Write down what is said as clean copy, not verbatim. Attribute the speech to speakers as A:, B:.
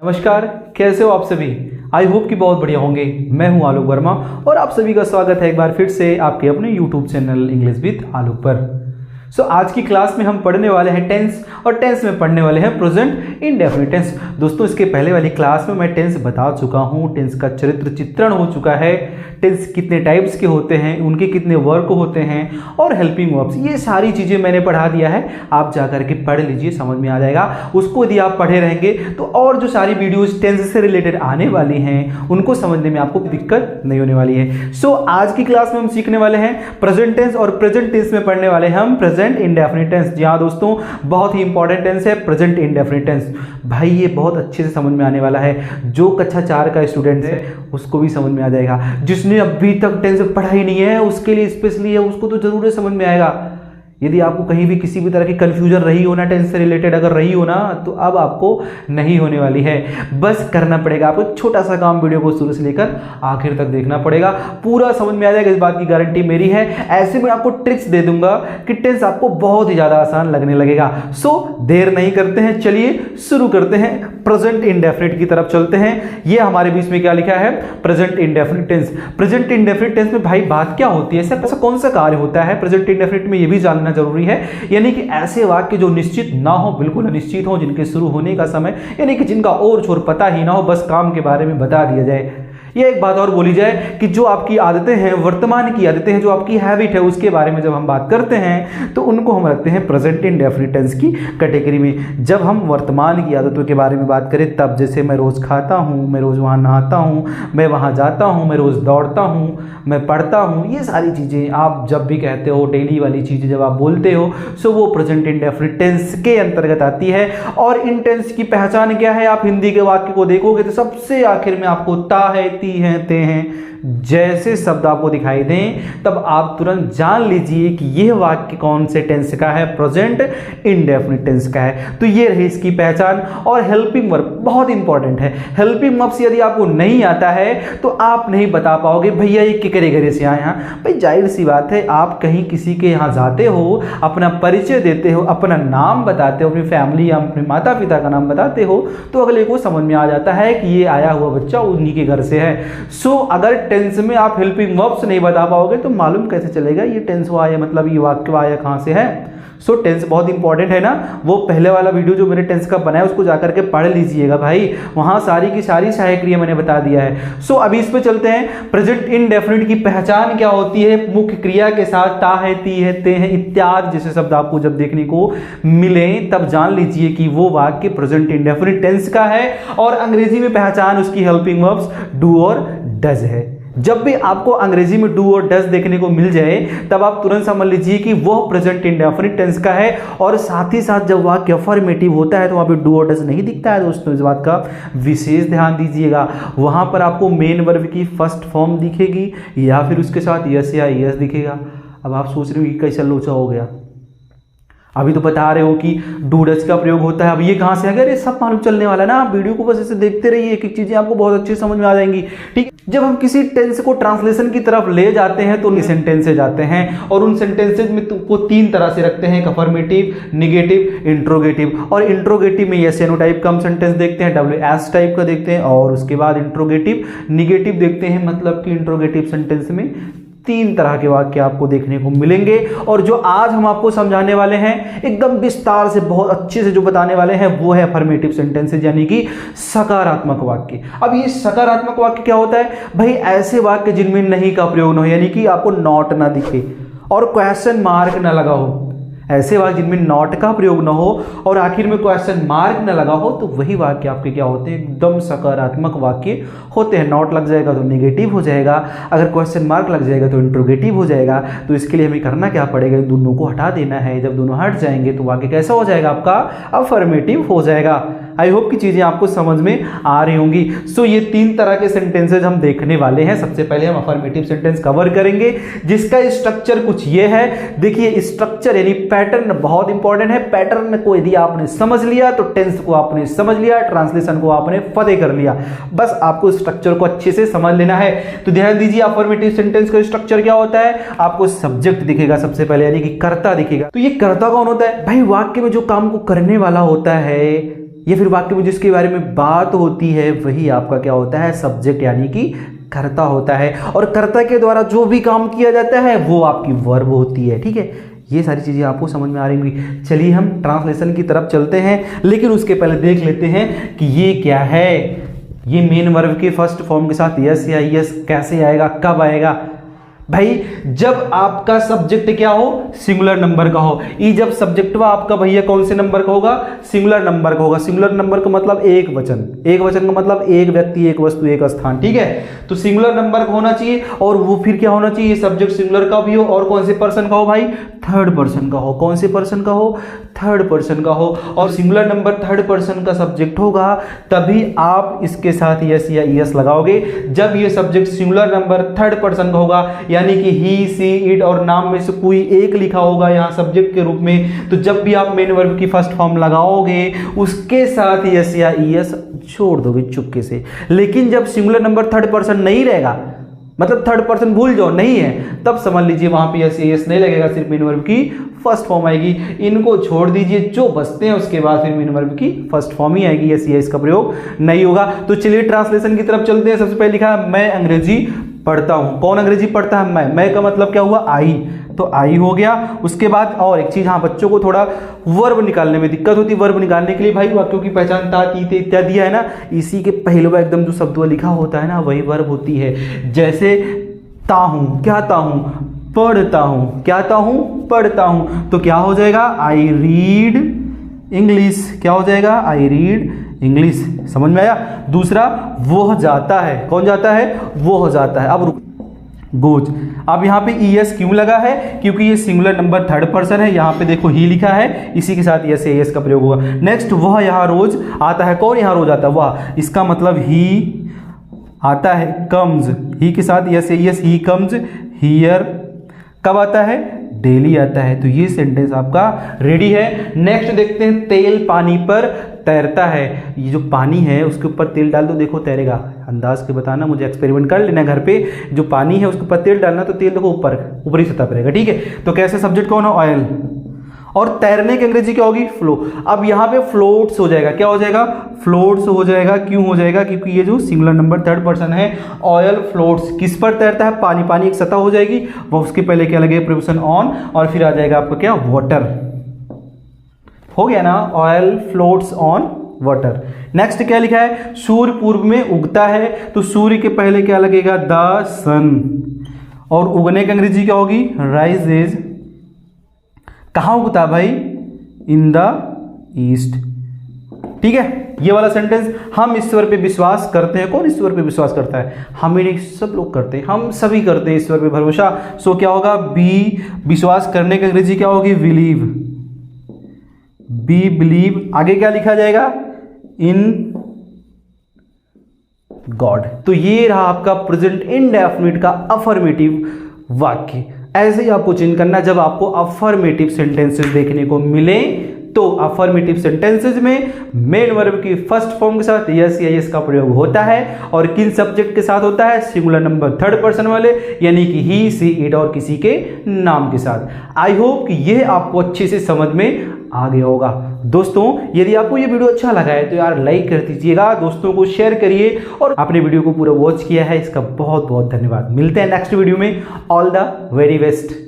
A: नमस्कार, कैसे हो आप सभी। आई होप कि बहुत बढ़िया होंगे। मैं हूं आलोक वर्मा और आप सभी का स्वागत है एक बार फिर से आपके अपने यूट्यूब चैनल इंग्लिश विद आलोक पर। आज की क्लास में हम पढ़ने वाले हैं टेंस और टेंस में पढ़ने वाले हैं प्रेजेंट इंडेफिनिट टेंस। दोस्तों, इसके पहले वाली क्लास में मैं टेंस बता चुका हूं, टेंस का चरित्र चित्रण हो चुका है, टेंस कितने टाइप्स के होते हैं, उनके कितने वर्क होते हैं और हेल्पिंग वर्ब्स, ये सारी चीज़ें मैंने पढ़ा दिया है। आप जा करके पढ़ लीजिए, समझ में आ जाएगा। उसको यदि आप पढ़े रहेंगे तो और जो सारी वीडियोज टेंस से रिलेटेड आने वाली हैं उनको समझने में आपको दिक्कत नहीं होने वाली है। आज की क्लास में हम सीखने वाले हैं प्रेजेंट टेंस और प्रेजेंट टेंस में पढ़ने वाले हैं हम प्रेजेंट इंडेफिनिट टेंस। जी हाँ दोस्तों, बहुत ही इंपॉर्टेंट टेंस है प्रेजेंट इंडेफिनिट टेंस। भाई ये बहुत अच्छे से समझ में आने वाला है। जो कक्षा 4 का स्टूडेंट है उसको भी समझ में आ जाएगा। जिसने अभी तक टेंस पढ़ा ही नहीं है उसके लिए स्पेशली है, उसको तो जरूर समझ में आएगा। यदि आपको कहीं भी किसी भी तरह की कंफ्यूजन रही हो ना, टेंस से रिलेटेड अगर रही हो ना, तो अब आपको नहीं होने वाली है। बस करना पड़ेगा आपको एक छोटा सा काम, वीडियो को शुरू से लेकर आखिर तक देखना पड़ेगा, पूरा समझ में आ जाएगा, इस बात की गारंटी मेरी है। ऐसे में आपको ट्रिक्स दे दूंगा कि टेंस आपको बहुत ही ज्यादा आसान लगने लगेगा। देर नहीं करते हैं, चलिए शुरू करते हैं। प्रेजेंट इंडेफिनिट की तरफ चलते हैं। ये हमारे बीच में क्या लिखा है, present indefinite tense. Present indefinite tense में भाई बात क्या होती है, ऐसा कौन सा कार्य होता है प्रेजेंट इंडेफिनिट में, ये भी जानना जरूरी है। यानी कि ऐसे वाक्य जो निश्चित ना हो, बिल्कुल अनिश्चित हो, जिनके शुरू होने का समय यानी कि जिनका और छोर पता ही ना हो, बस काम के बारे में बता दिया जाए। ये एक बात और बोली जाए कि जो आपकी आदतें हैं, वर्तमान की आदतें हैं, जो आपकी हैबिट है, उसके बारे में जब हम बात करते हैं तो उनको हम रखते हैं प्रेजेंट इंडेफिनिट टेंस की कैटेगरी में। जब हम वर्तमान की आदतों के बारे में बात करें तब, जैसे मैं रोज खाता हूँ, मैं रोज वहाँ नहाता हूँ, मैं वहाँ जाता हूँ, मैं रोज दौड़ता हूँ, मैं पढ़ता हूँ, ये सारी चीज़ें आप जब भी कहते हो, डेली वाली चीज़ें जब आप बोलते हो, वो प्रेजेंट इंडेफिनिट टेंस के अंतर्गत आती है। और इन टेंस की पहचान क्या है, आप हिंदी के वाक्य को देखोगे तो सबसे आखिर में आपको ता है, ती हैं, ते हैं जैसे शब्द आपको दिखाई दें तब आप तुरंत जान लीजिए कि यह वाक्य कौन से टेंस का है, प्रेजेंट इंडेफिनिट टेंस का है। तो ये रही इसकी पहचान। और हेल्पिंग वर्ब बहुत इंपॉर्टेंट है। हेल्पिंग वर्ब यदि आपको नहीं आता है तो आप नहीं बता पाओगे भैया ये किकरे घरे से आए हैं। भाई जाहिर सी बात है, आप कहीं किसी के यहाँ जाते हो, अपना परिचय देते हो, अपना नाम बताते हो, अपनी फैमिली या अपने माता पिता का नाम बताते हो, तो अगले को समझ में आ जाता है कि ये आया हुआ बच्चा उन्हीं के घर से है। अगर टेंस में आप हेल्पिंग वर्ब्स नहीं बता पाओगे तो मालूम कैसे चलेगा ये टेंस आया, मतलब ये वाक्य आया कहां से है। टेंस बहुत इंपॉर्टेंट है ना। वो पहले वाला वीडियो जो मैंने टेंस का बनाया उसको जाकर के पढ़ लीजिएगा भाई, वहां सारी की सारी सहायक क्रिया मैंने बता दिया है। अभी इस पे चलते हैं। प्रेजेंट इंडेफिनिट की पहचान क्या होती है, मुख्य क्रिया के साथ ता है, ती है, ते हैं इत्यादि जैसे शब्द आपको जब देखने को मिले तब जान लीजिए कि वो वाक्य प्रेजेंट इंडेफिनिट टेंस का है। और अंग्रेजी में पहचान उसकी हेल्पिंग वर्ब्स डू और डज है। जब भी आपको अंग्रेजी में डू और डज देखने को मिल जाए तब आप तुरंत समझ लीजिए कि वह प्रेजेंट इंडेफिनिट टेंस का है। और साथ ही साथ जब वाक्य अफर्मेटिव होता है तो वहां पे डू और डज नहीं दिखता है दोस्तों, इस बात का विशेष ध्यान दीजिएगा। वहां पर आपको मेन वर्ब की फर्स्ट फॉर्म दिखेगी या फिर उसके साथ यस या यस दिखेगा। अब आप सोच रहे हो कि कैसा लोचा हो गया, अभी तो बता रहे हो कि डू डज का प्रयोग होता है, अब ये कहां से आ गया, ये सब मालूम चलने वाला है ना। आप वीडियो को बस ऐसे देखते रहिए, एक एक चीजें आपको बहुत अच्छे समझ में आ जाएंगी। ठीक, जब हम किसी टेंस को ट्रांसलेशन की तरफ ले जाते हैं तो सेंटेंस से जाते हैं और उन सेंटेंसेज में को 3 तरह से रखते हैं, अफर्मेटिव, निगेटिव, इंट्रोगेटिव। और इंट्रोगेटिव में यस या नो टाइप का हम सेंटेंस देखते हैं, WS टाइप का देखते हैं, और उसके बाद इंट्रोगेटिव, निगेटिव देखते हैं। मतलब कि इंट्रोगेटिव सेंटेंस में 3 तरह के वाक्य आपको देखने को मिलेंगे। और जो आज हम आपको समझाने वाले हैं एकदम विस्तार से, बहुत अच्छे से जो बताने वाले हैं, वो है अफर्मेटिव सेंटेंसेस यानी कि सकारात्मक वाक्य। अब ये सकारात्मक वाक्य क्या होता है भाई, ऐसे वाक्य जिनमें नहीं का प्रयोग न हो, यानी कि आपको नॉट ना दिखे और क्वेश्चन मार्क ना लगा हो। ऐसे वाक्य जिनमें नॉट का प्रयोग न हो और आखिर में क्वेश्चन मार्क न लगा हो, तो वही वाक्य आपके क्या होते हैं, एकदम सकारात्मक वाक्य होते हैं। नॉट लग जाएगा तो नेगेटिव हो जाएगा, अगर क्वेश्चन मार्क लग जाएगा तो इंट्रोगेटिव हो जाएगा। तो इसके लिए हमें करना क्या पड़ेगा, इन दोनों को हटा देना है। जब दोनों हट जाएंगे तो वाक्य कैसा हो जाएगा, आपका अफर्मेटिव हो जाएगा। आई होप की चीजें आपको समझ में आ रही होंगी। ये 3 तरह के सेंटेंसेज हम देखने वाले हैं। सबसे पहले हम अफर्मेटिव सेंटेंस कवर करेंगे, जिसका स्ट्रक्चर कुछ ये है। देखिए स्ट्रक्चर यानी पैटर्न बहुत इंपॉर्टेंट है। पैटर्न को यदि आपने समझ लिया तो टेंस को आपने समझ लिया, ट्रांसलेशन को आपने फतेह कर लिया। बस आपको स्ट्रक्चर को अच्छे से समझ लेना है। तो ध्यान दीजिए, अफर्मेटिव सेंटेंस का स्ट्रक्चर क्या होता है, आपको सब्जेक्ट दिखेगा सबसे पहले, यानी कि कर्ता दिखेगा। तो ये कर्ता कौन होता है भाई, वाक्य में जो काम को करने वाला होता है या फिर वाक्य में जिसके बारे में बात होती है वही आपका क्या होता है, सब्जेक्ट यानी कि कर्ता होता है। और कर्ता के द्वारा जो भी काम किया जाता है वो आपकी वर्ब होती है। ठीक है, ये सारी चीज़ें आपको समझ में आ रही होंगी। चलिए हम ट्रांसलेशन की तरफ चलते हैं, लेकिन उसके पहले देख लेते हैं कि ये क्या है। ये मेन वर्ब के फर्स्ट फॉर्म के साथ यस या यस कैसे आएगा, कब आएगा भाई? जब आपका सब्जेक्ट क्या हो, सिंगुलर नंबर का हो। ई जब सब्जेक्ट हुआ आपका भैया कौन से नंबर का होगा, सिंगुलर नंबर का होगा। सिंगुलर नंबर का मतलब एक वचन, एक वचन का मतलब एक व्यक्ति, एक वस्तु, एक स्थान। ठीक है, तो सिंगुलर नंबर का होना चाहिए और वो फिर क्या होना चाहिए, सब्जेक्ट सिंगुलर का भी हो और कौन से पर्सन का हो भाई, थर्ड पर्सन का हो। कौन से पर्सन का हो, थर्ड पर्सन का हो। और सिंगुलर नंबर थर्ड पर्सन का सब्जेक्ट होगा तभी आप इसके साथ यस या यस लगाओगे। जब ये subject singular number third person का होगा यानी कि ही, सी, इट और नाम में से कोई एक लिखा होगा यहाँ सब्जेक्ट के रूप में, तो जब भी आप मेन वर्ब की फर्स्ट फॉर्म लगाओगे उसके साथ यस या यस छोड़ दोगे चुपके से। लेकिन जब सिंगुलर नंबर थर्ड पर्सन नहीं रहेगा, मतलब थर्ड पर्सन भूल जाओ नहीं है, तब समझ लीजिए वहां पे यस यस नहीं लगेगा, सिर्फ मेन वर्ब की फर्स्ट फॉर्म आएगी। इनको छोड़ दीजिए, जो बचते हैं उसके बाद फिर मेन वर्ब की फर्स्ट फॉर्म ही आएगी, यस यस का प्रयोग नहीं होगा। तो चलिए ट्रांसलेशन की तरफ चलते हैं। सबसे पहले लिखा है मैं अंग्रेजी पढ़ता हूं। कौन अंग्रेजी पढ़ता है, मैं का मतलब क्या हुआ, आई, तो आई हो गया। उसके बाद और एक चीज, हाँ बच्चों को थोड़ा वर्ब निकालने में दिक्कत होती है। वर्ब निकालने के लिए भाई वाक्यों की पहचान ता, ती, ते इत्यादि है ना, इसी के पहलवा एकदम जो शब्द लिखा होता है ना वही वर्ब होती है। जैसे ताहूं, क्या ताहूं, पढ़ता हूं, क्या ताहूं, पढ़ता हूं, तो क्या हो जाएगा, आई रीड इंग्लिश। क्या हो जाएगा, आई रीड इंग्लिश। समझ में आया। दूसरा वह जाता है, कौन जाता है, वो हो जाता है। अब गोज, अब यहाँ पे ईएस क्यों लगा है, क्योंकि ये सिंगुलर नंबर थर्ड पर्सन है। यहाँ पे देखो ही लिखा है, इसी के साथ यस एस का प्रयोग होगा। नेक्स्ट वह यहाँ रोज आता है। कौन यहाँ रोज आता है, वह, इसका मतलब ही आता है, कम्स, ही के साथ yes S, he comes here. कब आता है, डेली आता है। तो ये सेंटेंस आपका रेडी है। नेक्स्ट देखते हैं, तेल पानी पर तैरता है। ये जो पानी है उसके ऊपर तेल डाल दो, देखो तैरेगा। अंदाज के बताना, मुझे एक्सपेरिमेंट कर लेना घर पे। जो पानी है उसके ऊपर तेल डालना, तो तेल देखो ऊपर ऊपरी सतह पर रहेगा। ठीक है, तो कैसे सब्जेक्ट कौन है, ऑयल। और तैरने की अंग्रेजी क्या होगी, फ्लो। अब यहाँ पे फ्लोट्स हो जाएगा। क्या हो जाएगा, फ्लोट्स हो जाएगा। क्यों हो जाएगा, क्योंकि ये जो सिंगुलर नंबर थर्ड पर्सन है, ऑयल फ्लोट्स किस पर तैरता है, पानी। पानी एक सतह हो जाएगी, वो उसके पहले क्या लगेगा, प्रीपोजिशन ऑन, और फिर आ जाएगा आपका क्या, वाटर। हो गया ना, oil floats on water. Next क्या लिखा है, सूर्य पूर्व में उगता है, तो सूर्य के पहले क्या लगेगा, द सन। और उगने की अंग्रेजी क्या होगी, राइजेज। कहाँ उगता है भाई, इन द ईस्ट। ठीक है, ये वाला सेंटेंस, हम ईश्वर पे विश्वास करते हैं। कौन ईश्वर पे विश्वास करता है, हम ही नहीं, सब लोग करते हैं, हम सभी करते हैं ईश्वर पे भरोसा। सो क्या होगा, बी, विश्वास करने की अंग्रेजी क्या होगी, बिलीव। बी बिलीव, आगे क्या लिखा जाएगा, इन गॉड। तो ये रहा आपका प्रेजेंट इंडेफिनिट का अफर्मेटिव वाक्य। ऐसे ही आपको चिन्ह करना, जब आपको अफर्मेटिव सेंटेंसेस देखने को मिले तो अफर्मेटिव सेंटेंसेस में मेन वर्ब की फर्स्ट फॉर्म के साथ यस या यस का प्रयोग होता है। और किन सब्जेक्ट के साथ होता है, सिंगुलर नंबर थर्ड पर्सन वाले, यानी कि ही, सी, इट और किसी के नाम के साथ। आई होप कि यह आपको अच्छे से समझ में आ गया होगा। दोस्तों यदि आपको ये वीडियो अच्छा लगा है तो यार लाइक कर दीजिएगा, दोस्तों को शेयर करिए, और आपने वीडियो को पूरा वॉच किया है इसका बहुत बहुत धन्यवाद। मिलते हैं नेक्स्ट वीडियो में। All the very best.